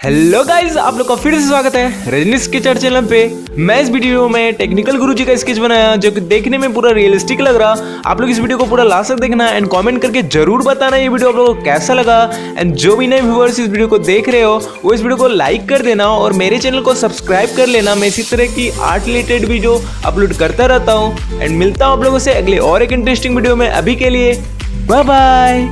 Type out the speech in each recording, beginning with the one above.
Hello guys, आप लोग का फिर से स्वागत है रजनीश के चैनल पे। मैं इस वीडियो में टेक्निकल गुरुजी का स्केच बनाया जो कि देखने में पूरा रियलिस्टिक लग रहा। आप लोग इस वीडियो को पूरा लास्ट तक देखना एंड कमेंट करके जरूर बताना ये वीडियो आप लोगों को कैसा लगा। एंड जो भी नए व्यूअर्स इस वीडियो को देख रहे हो वो इस वीडियो को लाइक कर देना और मेरे चैनल को सब्सक्राइब कर लेना। मैं इसी तरह की आर्ट रिलेटेड वीडियो अपलोड करता रहता हूँ एंड मिलता हूँ आप लोगों से अगले और एक इंटरेस्टिंग वीडियो में। अभी के लिए बाय बाय।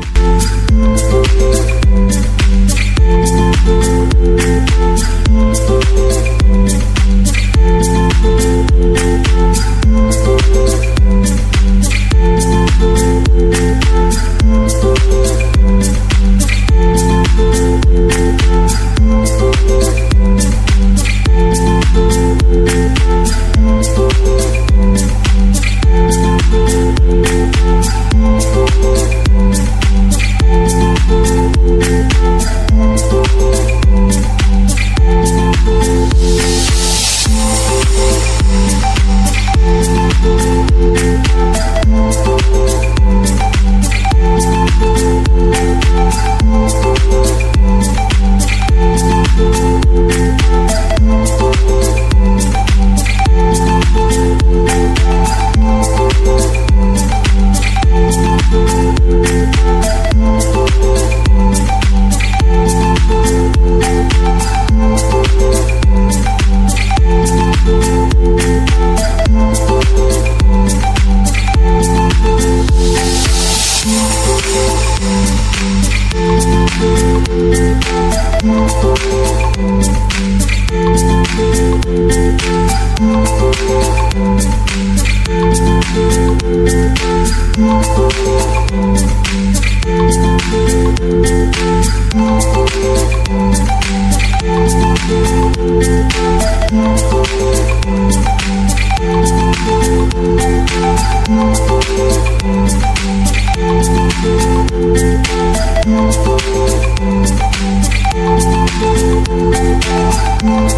Thank you.